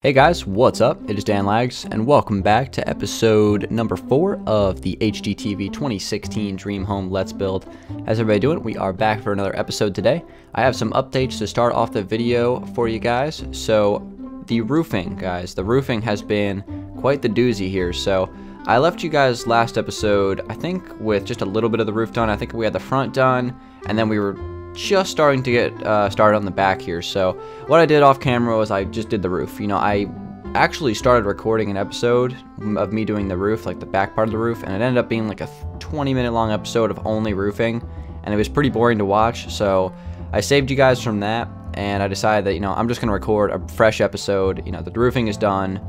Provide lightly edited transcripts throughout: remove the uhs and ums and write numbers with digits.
Hey guys, what's up? It is Dangeles, and welcome back to episode number 4 of the HGTV 2016 Dream Home Let's Build. How's everybody doing? We are back for another episode today. I have some updates to start off the video for you guys. So, the roofing, guys. The roofing has been quite the doozy here. So, I left you guys last episode, I think, with just a little bit of the roof done. I think we had the front done, and then we were just starting to get started on the back here. So what I did off camera was I just did the roof. You know, I actually started recording an episode of me doing the roof, like the back part of the roof, and it ended up being like a 20-minute long episode of only roofing, and it was pretty boring to watch. So I saved you guys from that, and I decided that, you know, I'm just gonna record a fresh episode. You know, the roofing is done,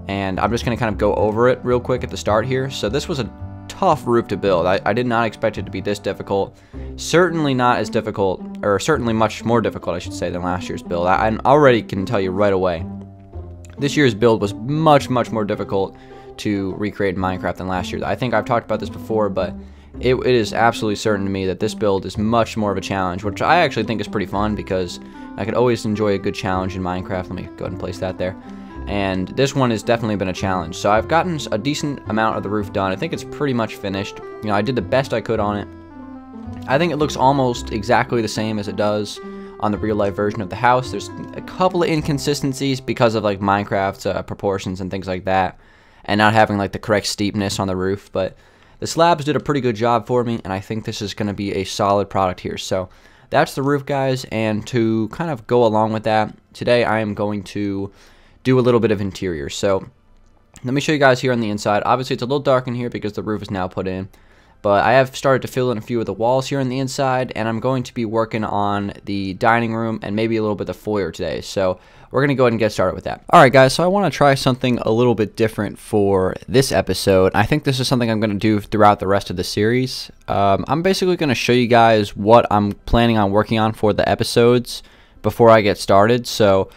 and I'm just gonna kind of go over it real quick at the start here. So this was a tough roof to build. I did not expect it to be this difficult. Certainly not as difficult, or certainly much more difficult, I should say, than last year's build. I already can tell you right away, this year's build was much more difficult to recreate in Minecraft than last year. I think I've talked about this before, but it is absolutely certain to me that this build is much more of a challenge, which I actually think is pretty fun because I could always enjoy a good challenge in Minecraft. Let me go ahead and place that there. And this one has definitely been a challenge. So I've gotten a decent amount of the roof done. I think it's pretty much finished. You know, I did the best I could on it. I think it looks almost exactly the same as it does on the real life version of the house. There's a couple of inconsistencies because of like Minecraft's proportions and things like that, and not having like the correct steepness on the roof. But the slabs did a pretty good job for me, and I think this is going to be a solid product here. So that's the roof, guys. And to kind of go along with that, today I am going to do a little bit of interior. So let me show you guys here on the inside. Obviously it's a little dark in here because the roof is now put in, but I have started to fill in a few of the walls here on the inside, and I'm going to be working on the dining room and maybe a little bit of the foyer today. So we're going to go ahead and get started with that. Alright guys, so I want to try something a little bit different for this episode. I think this is something I'm going to do throughout the rest of the series. I'm basically going to show you guys what I'm planning on working on for the episodes before I get started. So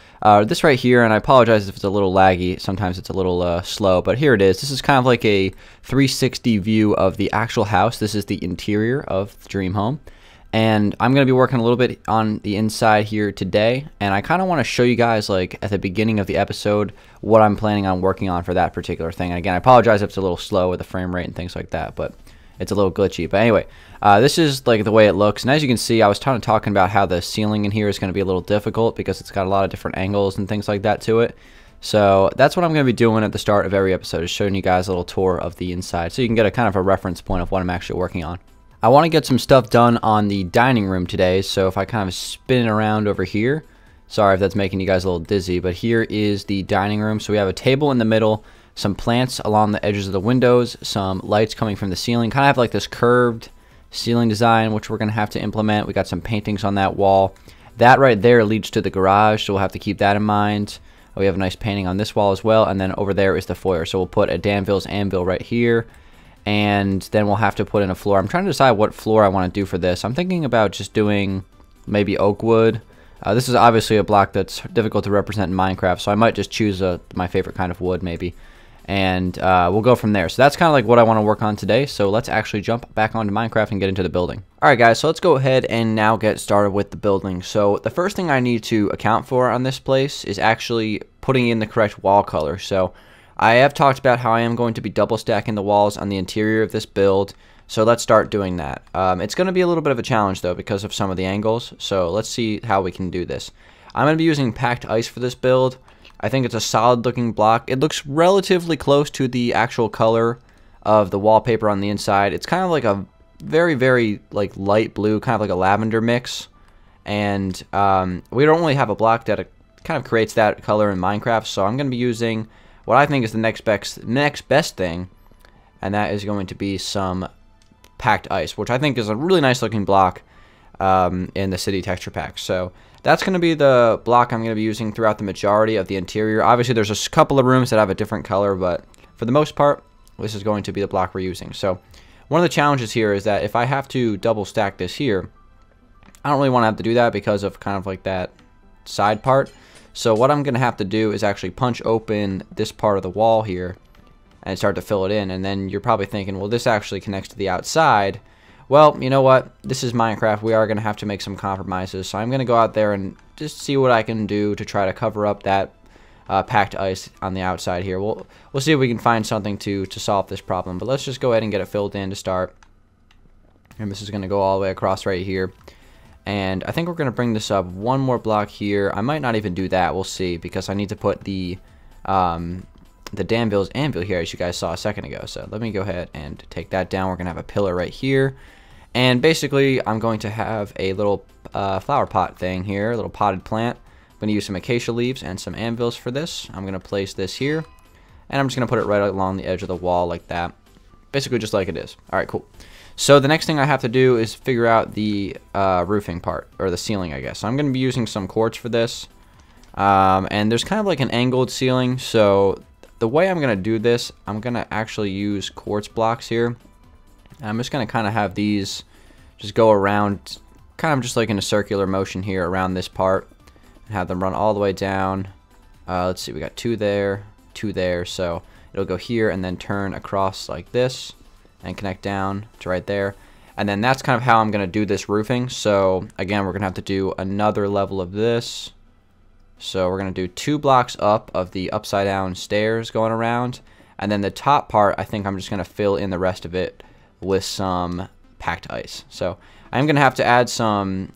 this right here, and I apologize if it's a little laggy, sometimes it's a little slow, but here it is. This is kind of like a 360 view of the actual house. This is the interior of the dream home, and I'm going to be working a little bit on the inside here today, and I kind of want to show you guys, like, at the beginning of the episode what I'm planning on working on for that particular thing. And again, I apologize if it's a little slow with the frame rate and things like that, but it's a little glitchy. But anyway, this is like the way it looks, and as you can see, I was kind of talking about how the ceiling in here is going to be a little difficult because it's got a lot of different angles and things like that to it. So that's what I'm going to be doing at the start of every episode, is showing you guys a little tour of the inside so you can get a kind of a reference point of what I'm actually working on. I want to get some stuff done on the dining room today, so if I kind of spin it around over here, sorry if that's making you guys a little dizzy, but here is the dining room. So we have a table in the middle, some plants along the edges of the windows, some lights coming from the ceiling, kind of have like this curved ceiling design, which we're going to have to implement. We got some paintings on that wall. That right there leads to the garage, so we'll have to keep that in mind. We have a nice painting on this wall as well, and then over there is the foyer. So we'll put a Danville's anvil right here, and then we'll have to put in a floor. I'm trying to decide what floor I want to do for this. I'm thinking about just doing maybe oak wood. This is obviously a block that's difficult to represent in Minecraft, so I might just choose my favorite kind of wood maybe. And we'll go from there. So that's kind of like what I want to work on today. So let's actually jump back onto Minecraft and get into the building. Alright guys, so let's go ahead and now get started with the building. So the first thing I need to account for on this place is actually putting in the correct wall color. So I have talked about how I am going to be double stacking the walls on the interior of this build. So let's start doing that. It's going to be a little bit of a challenge though because of some of the angles. So let's see how we can do this. I'm going to be using packed ice for this build. I think it's a solid looking block. It looks relatively close to the actual color of the wallpaper on the inside. It's kind of like a very like light blue, kind of like a lavender mix. And we don't really have a block that kind of creates that color in Minecraft, so I'm going to be using what I think is the next best thing, and that is going to be some packed ice, which I think is a really nice looking block in the city texture pack. So that's going to be the block I'm going to be using throughout the majority of the interior. Obviously, there's a couple of rooms that have a different color, but for the most part, this is going to be the block we're using. So one of the challenges here is that if I have to double stack this here, I don't really want to have to do that because of kind of like that side part. So what I'm going to have to do is actually punch open this part of the wall here and start to fill it in. And then you're probably thinking, well, this actually connects to the outside. Well, you know what? This is Minecraft. We are going to have to make some compromises. So I'm going to go out there and just see what I can do to try to cover up that packed ice on the outside here. We'll see if we can find something to solve this problem. But let's just go ahead and get it filled in to start. And this is going to go all the way across right here. And I think we're going to bring this up one more block here. I might not even do that. We'll see, because I need to put the Danville's anvil here, as you guys saw a second ago. So let me go ahead and take that down. We're going to have a pillar right here. And basically, I'm going to have a little flower pot thing here, a little potted plant. I'm going to use some acacia leaves and some anvils for this. I'm going to place this here, and I'm just going to put it right along the edge of the wall like that. Basically just like it is. All right, cool. So the next thing I have to do is figure out the roofing part, or the ceiling, I guess. So I'm going to be using some quartz for this. And there's kind of like an angled ceiling, so the way I'm going to do this, I'm going to actually use quartz blocks here. And I'm just going to kind of have these just go around, kind of just like in a circular motion here around this part. And have them run all the way down. Let's see, we got two there, so it'll go here and then turn across like this and connect down to right there. And then that's kind of how I'm going to do this roofing. So again, we're going to have to do another level of this. So we're going to do 2 blocks up of the upside down stairs going around. And then the top part, I think I'm just going to fill in the rest of it with some packed ice. So I'm going to have to add some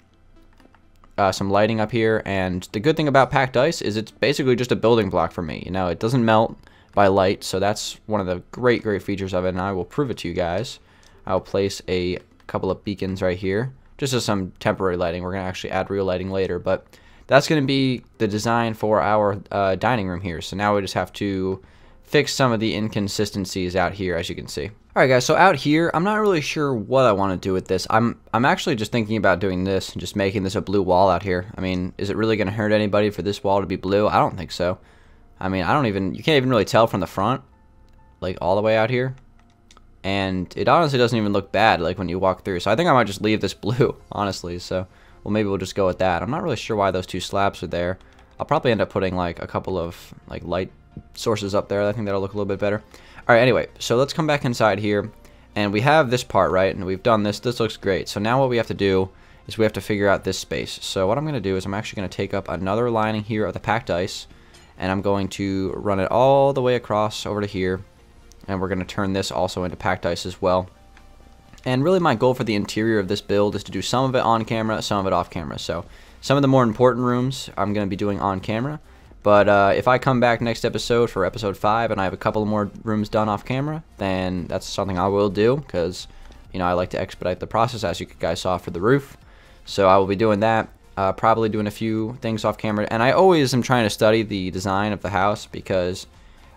lighting up here. And the good thing about packed ice is it's basically just a building block for me. You know, it doesn't melt by light, so that's one of the great features of it, and I will prove it to you guys. I'll place a couple of beacons right here, just as some temporary lighting. We're going to actually add real lighting later, but that's going to be the design for our dining room here. So now we just have to fix some of the inconsistencies out here, as you can see. Alright guys, so out here, I'm not really sure what I want to do with this. I'm actually just thinking about doing this and just making this a blue wall out here. I mean, is it really going to hurt anybody for this wall to be blue? I don't think so. I mean, you can't even really tell from the front, like all the way out here. And it honestly doesn't even look bad, like when you walk through. So I think I might just leave this blue, honestly. So, well, maybe we'll just go with that. I'm not really sure why those 2 slabs are there. I'll probably end up putting like a couple of like light sources up there. I think that'll look a little bit better. All right, anyway, so let's come back inside here. And we have this part, right? And we've done this. This looks great. So now what we have to do is we have to figure out this space. So what I'm going to do is I'm actually going to take up another lining here of the packed ice. And I'm going to run it all the way across over to here. And we're going to turn this also into packed ice as well. And really my goal for the interior of this build is to do some of it on camera, some of it off camera. So some of the more important rooms I'm going to be doing on camera. But if I come back next episode for episode 5 and I have a couple more rooms done off camera, then that's something I will do. Because, you know, I like to expedite the process, as you guys saw for the roof. So I will be doing that. Probably doing a few things off camera, and I always am trying to study the design of the house because,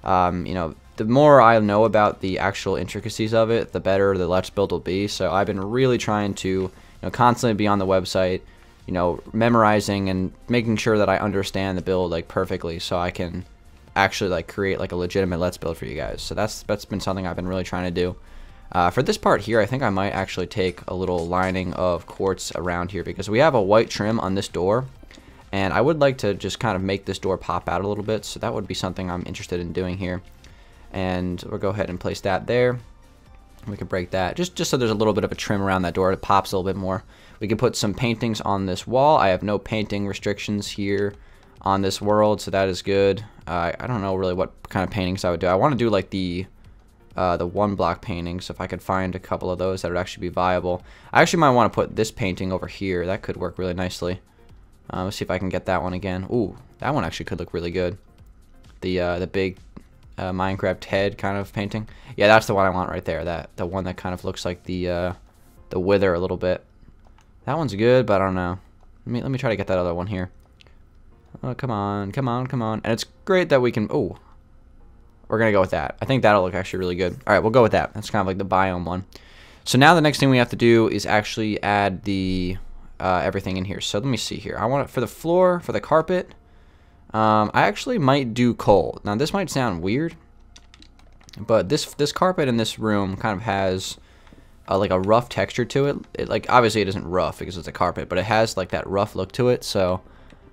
you know, the more I know about the actual intricacies of it, the better the Let's Build will be. So I've been really trying to, you know, constantly be on the website, you know, memorizing and making sure that I understand the build like perfectly, so I can actually like create like a legitimate Let's Build for you guys. So that's been something I've been really trying to do. For this part here, I think I might actually take a little lining of quartz around here because we have a white trim on this door, and I would like to just kind of make this door pop out a little bit, so that would be something I'm interested in doing here. And we'll go ahead and place that there. We can break that just so there's a little bit of a trim around that door. It pops a little bit more. We can put some paintings on this wall. I have no painting restrictions here on this world, so that is good. I don't know really what kind of paintings I would do. I want to do like the 1 block paintings, if I could find a couple of those that would actually be viable. I actually might want to put this painting over here. That could work really nicely. Let's see if I can get that one again. Ooh, that one actually could look really good. The big Minecraft head kind of painting. Yeah, that's the one I want right there. The one that kind of looks like the wither a little bit. That one's good, but I don't know. Let me try to get that other one here. Oh, come on, come on, come on. And it's great that we can. Oh. We're going to go with that. I think that'll look actually really good. All right, we'll go with that. That's kind of like the biome one. So now the next thing we have to do is actually add the everything in here. So let me see here. I want it for the floor, for the carpet. I actually might do coal. Now this might sound weird, but this carpet in this room kind of has like a rough texture to it. Like obviously it isn't rough because it's a carpet, but it has like that rough look to it. So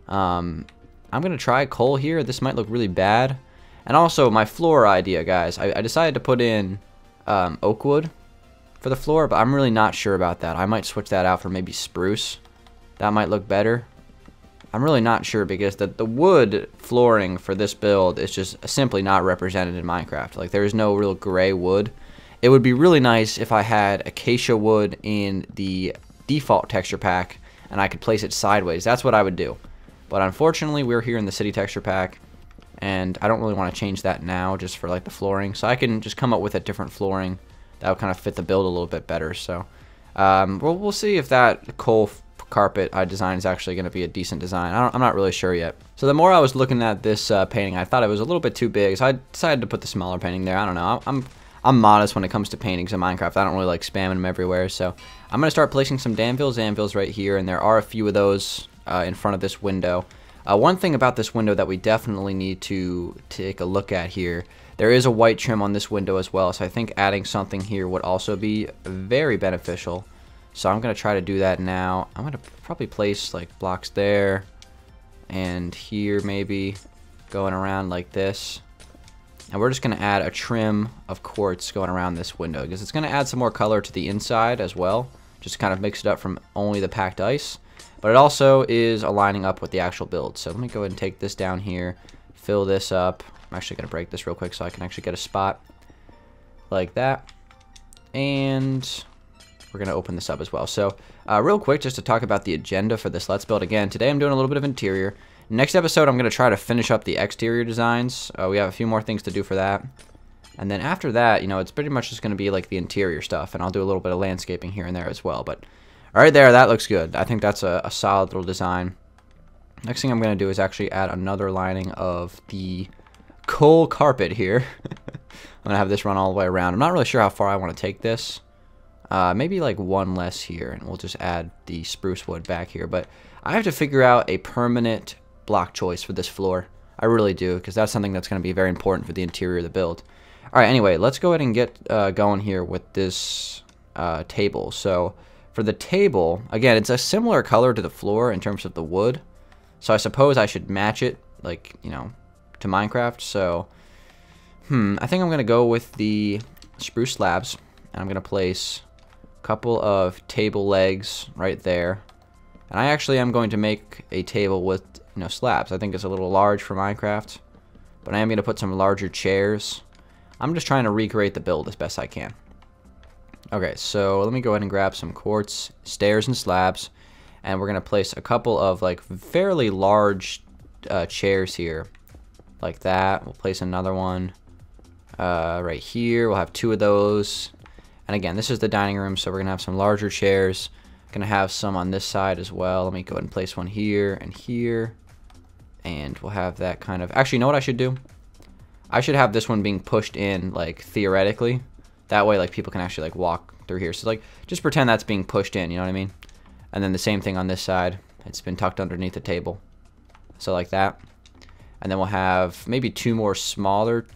I'm going to try coal here. This might look really bad. And also my floor idea, guys, I decided to put in oak wood for the floor, but I'm really not sure about that. I might switch that out for maybe spruce. That might look better. I'm really not sure because the wood flooring for this build is just simply not represented in Minecraft. Like, there is no real gray wood. It would be really nice if I had acacia wood in the default texture pack and I could place it sideways. That's what I would do. But unfortunately, we're here in the city texture pack, and I don't really want to change that now just for like the flooring. So I can just come up with a different flooring that would kind of fit the build a little bit better. So we'll see if that coal carpet I design is actually going to be a decent design. I'm not really sure yet. So the more I was looking at this painting, I thought it was a little bit too big, so I decided to put the smaller painting there. I don't know. I'm modest when it comes to paintings in Minecraft. I don't really like spamming them everywhere, so I'm going to start placing some anvils right here, and there are a few of those in front of this window. One thing about this window that we definitely need to take a look at here, there is a white trim on this window as well, so I think adding something here would also be very beneficial. So I'm going to try to do that now. I'm going to probably place like blocks there and here, maybe going around like this. And we're just going to add a trim of quartz going around this window because it's going to add some more color to the inside as well. Just kind of mix it up from only the packed ice. But it also is aligning up with the actual build. So let me go ahead and take this down here, fill this up. I'm actually going to break this real quick so I can actually get a spot like that. And we're going to open this up as well. So real quick, just to talk about the agenda for this Let's Build. Again, today I'm doing a little bit of interior. Next episode, I'm going to try to finish up the exterior designs. We have a few more things to do for that. And then after that, you know, it's pretty much just going to be like the interior stuff. And I'll do a little bit of landscaping here and there as well. But right there, that looks good. I think that's a solid little design. Next thing I'm going to do is actually add another lining of the coal carpet here. I'm going to have this run all the way around. I'm not really sure how far I want to take this. Maybe like one less here, and we'll just add the spruce wood back here. But I have to figure out a permanent block choice for this floor. I really do, because that's something that's going to be very important for the interior of the build. Alright, anyway, let's go ahead and get going here with this table. So for the table, again, it's a similar color to the floor in terms of the wood. So I suppose I should match it, like, you know, to Minecraft. So, I think I'm going to go with the spruce slabs. And I'm going to place a couple of table legs right there. And I actually am going to make a table with, you know, slabs. I think it's a little large for Minecraft. But I am going to put some larger chairs. I'm just trying to recreate the build as best I can. Okay, so let me go ahead and grab some quartz, stairs, and slabs. And we're going to place a couple of, like, fairly large chairs here. Like that. We'll place another one right here. We'll have two of those. And again, this is the dining room, so we're going to have some larger chairs. Going to have some on this side as well. Let me go ahead and place one here and here. And we'll have that kind of... Actually, you know what I should do? I should have this one being pushed in, like, theoretically. That way, like, people can actually, like, walk through here. So, like, just pretend that's being pushed in, you know what I mean? And then the same thing on this side. It's been tucked underneath the table. So, like that. And then we'll have maybe two more smaller...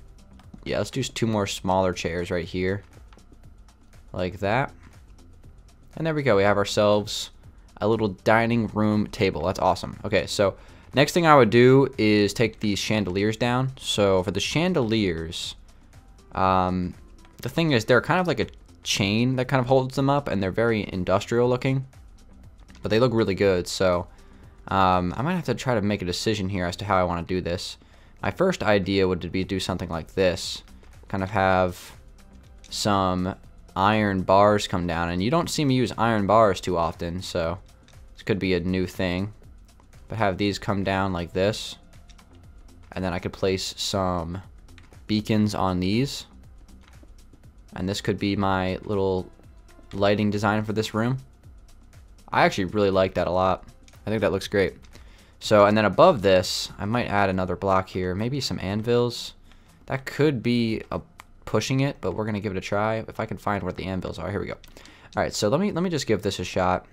Yeah, let's do two more smaller chairs right here. Like that. And there we go. We have ourselves a little dining room table. That's awesome. Okay, so next thing I would do is take these chandeliers down. So for the chandeliers, the thing is they're kind of like a chain that kind of holds them up, and they're very industrial looking. But they look really good, so I might have to try to make a decision here as to how I want to do this. My first idea would be to do something like this. Kind of have some iron bars come down, and you don't see me use iron bars too often, so this could be a new thing. But have these come down like this, and then I could place some beacons on these, and this could be my little lighting design for this room. I actually really like that a lot. I think that looks great. So, and then above this, I might add another block here, maybe some anvils. That could be pushing it, but we're gonna give it a try. If I can find where the anvils are, here we go. All right, so let me just give this a shot.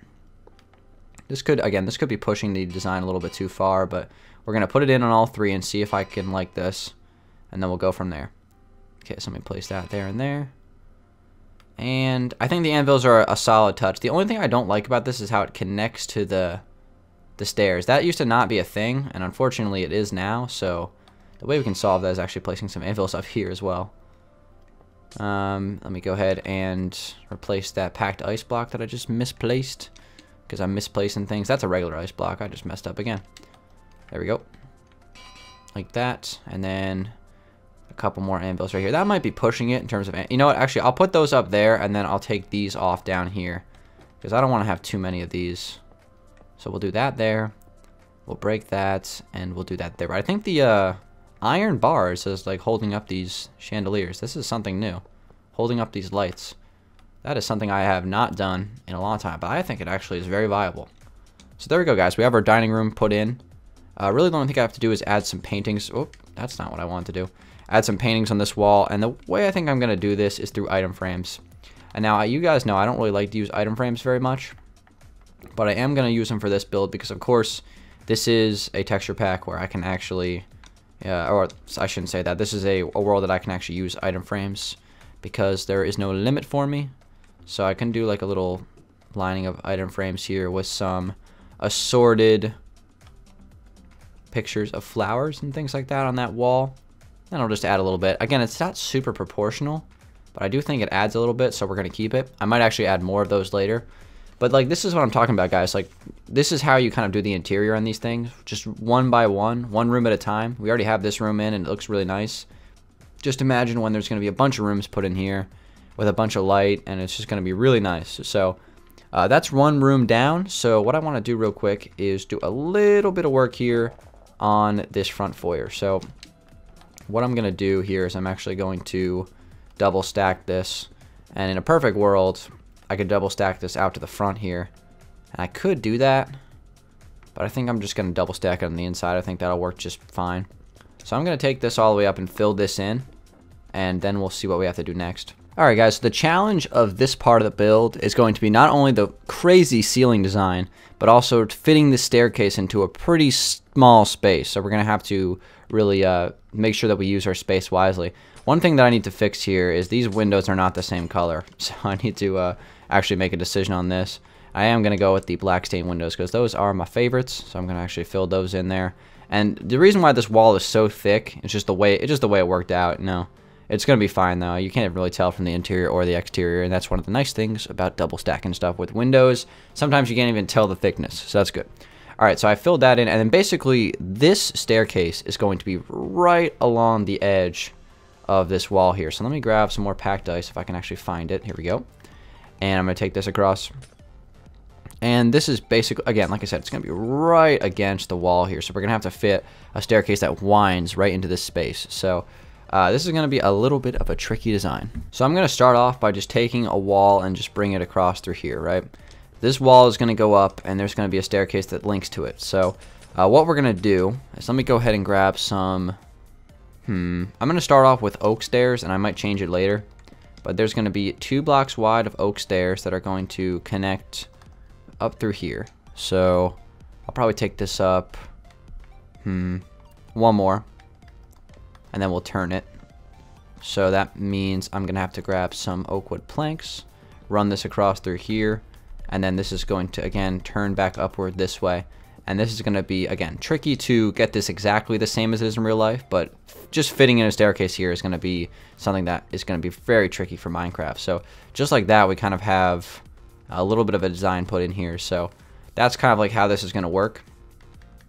This could, again, this could be pushing the design a little bit too far, but we're gonna put it in on all three and see if I can like this, and then we'll go from there. Okay, so let me place that there and there. And I think the anvils are a solid touch. The only thing I don't like about this is how it connects to the stairs. That used to not be a thing, and unfortunately it is now, so the way we can solve that is actually placing some anvils up here as well. Let me go ahead and replace that packed ice block that I just misplaced, because I'm misplacing things. That's a regular ice block. I just messed up again. There we go. Like that. And then a couple more anvils right here. That might be pushing it in terms of... You know what? Actually, I'll put those up there, and then I'll take these off down here, because I don't want to have too many of these. So we'll do that there. We'll break that, and we'll do that there. But I think the iron bars is like holding up these chandeliers. This is something new. Holding up these lights. That is something I have not done in a long time, but I think it actually is very viable. So there we go, guys. We have our dining room put in. Really the only thing I have to do is add some paintings. Oh, that's not what I wanted to do. Add some paintings on this wall, and the way I think I'm going to do this is through item frames. And now, you guys know I don't really like to use item frames very much, but I am going to use them for this build because, of course, this is a texture pack where I can actually, or I shouldn't say that, this is a world that I can actually use item frames because there is no limit for me. So I can do like a little lining of item frames here with some assorted pictures of flowers and things like that on that wall. Then I'll just add a little bit. Again, it's not super proportional, but I do think it adds a little bit, so we're going to keep it. I might actually add more of those later. But like, this is what I'm talking about, guys. Like, this is how you kind of do the interior on these things. Just one by one room at a time. We already have this room in, and it looks really nice. Just imagine when there's going to be a bunch of rooms put in here with a bunch of light, and it's just going to be really nice. So that's one room down. So what I want to do real quick is do a little bit of work here on this front foyer. So what I'm going to do here is I'm actually going to double stack this, and in a perfect world I could double stack this out to the front here, and I could do that, but I think I'm just going to double stack it on the inside. I think that'll work just fine. So I'm going to take this all the way up and fill this in, and then we'll see what we have to do next. Alright guys, so the challenge of this part of the build is going to be not only the crazy ceiling design, but also fitting the staircase into a pretty small space. So we're going to have to really make sure that we use our space wisely. One thing that I need to fix here is these windows are not the same color. So I need to actually make a decision on this. I am going to go with the black stain windows because those are my favorites. So I'm going to actually fill those in there. And the reason why this wall is so thick, it's just the way it worked out. No. It's going to be fine, though. You can't really tell from the interior or the exterior, and that's one of the nice things about double stacking stuff with windows. Sometimes you can't even tell the thickness, so that's good. All right, so I filled that in, and then basically this staircase is going to be right along the edge of this wall here. So let me grab some more packed ice if I can actually find it. Here we go. And I'm going to take this across. And this is basically, again, like I said, it's going to be right against the wall here. So we're going to have to fit a staircase that winds right into this space. So this is going to be a little bit of a tricky design. So I'm going to start off by just taking a wall and just bring it across through here, right? This wall is going to go up, and there's going to be a staircase that links to it. So what we're going to do is let me go ahead and grab some... I'm going to start off with oak stairs, and I might change it later. But there's going to be 2 blocks wide of oak stairs that are going to connect up through here. So I'll probably take this up. One more. And then we'll turn it. So that means I'm going to have to grab some oak wood planks, run this across through here, and then this is going to, again, turn back upward this way. And this is going to be, again, tricky to get this exactly the same as it is in real life, but just fitting in a staircase here is going to be something that is going to be very tricky for Minecraft. So just like that, we kind of have a little bit of a design put in here. So that's kind of like how this is going to work.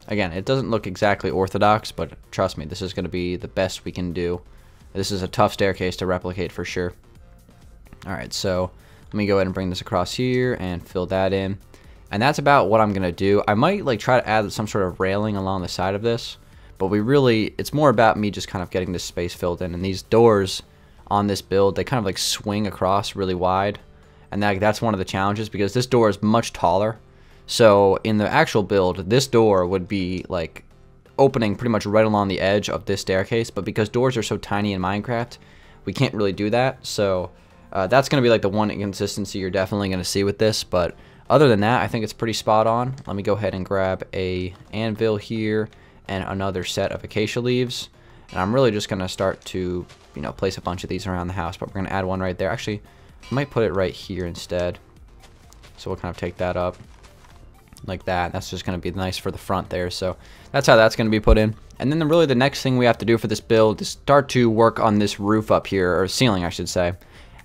Again, it doesn't look exactly orthodox, but trust me, this is going to be the best we can do. This is a tough staircase to replicate for sure. Alright, so let me go ahead and bring this across here and fill that in. And that's about what I'm going to do. I might like try to add some sort of railing along the side of this, but it's more about me just kind of getting this space filled in. And these doors on this build, they kind of like swing across really wide. And that's one of the challenges because this door is much taller. So in the actual build, this door would be like opening pretty much right along the edge of this staircase, but because doors are so tiny in Minecraft, we can't really do that. So that's going to be like the one inconsistency you're definitely going to see with this, but other than that, I think it's pretty spot on. Let me go ahead and grab a anvil here and another set of acacia leaves, and I'm really just going to start to, place a bunch of these around the house, but we're going to add one right there. Actually, I might put it right here instead. So we'll kind of take that up like that. That's just going to be nice for the front there. So that's how that's going to be put in. And then really the next thing we have to do for this build is start to work on this roof up here, or ceiling I should say.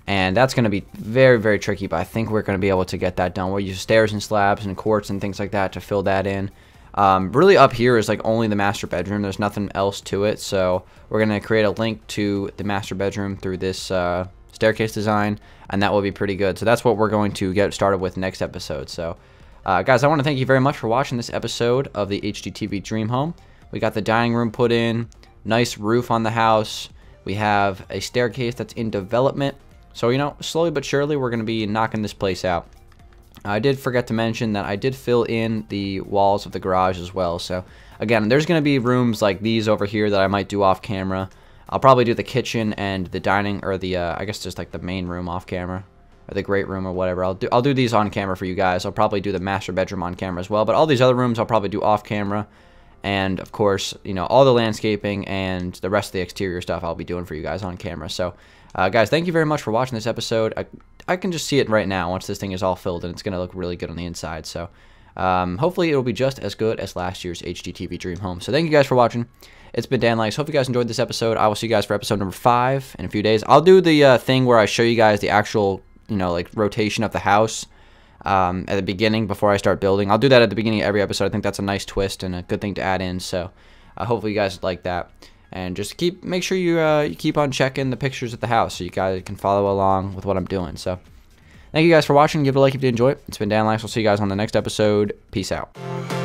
And that's going to be very, very tricky, but I think we're going to be able to get that done. We'll use stairs and slabs and quartz and things like that to fill that in. Really up here is like only the master bedroom. There's nothing else to it. So we're going to create a link to the master bedroom through this staircase design, and that will be pretty good. So that's what we're going to get started with next episode. So guys, I want to thank you very much for watching this episode of the HGTV Dream Home. We got the dining room put in, nice roof on the house. We have a staircase that's in development. So, you know, slowly but surely we're going to be knocking this place out. I did forget to mention that I did fill in the walls of the garage as well. So again, there's going to be rooms like these over here that I might do off camera. I'll probably do the kitchen and the dining, or the I guess just like the main room off camera, or the great room or whatever. I'll do these on camera for you guys. I'll probably do the master bedroom on camera as well, but all these other rooms I'll probably do off camera. And of course, you know, all the landscaping and the rest of the exterior stuff I'll be doing for you guys on camera. So guys, thank you very much for watching this episode. I can just see it right now once this thing is all filled, and it's going to look really good on the inside. So hopefully it'll be just as good as last year's HGTV Dream Home. So thank you guys for watching. It's been Dangeles. Hope you guys enjoyed this episode. I will see you guys for episode number 5 in a few days. I'll do the thing where I show you guys the actual, you know, like rotation of the house at the beginning before I start building. I'll do that at the beginning of every episode. I think that's a nice twist and a good thing to add in. So hopefully you guys like that. And just make sure you keep on checking the pictures of the house so you guys can follow along with what I'm doing. So thank you guys for watching. Give it a like if you did enjoy it. It's been Dangeles. We'll see you guys on the next episode. Peace out.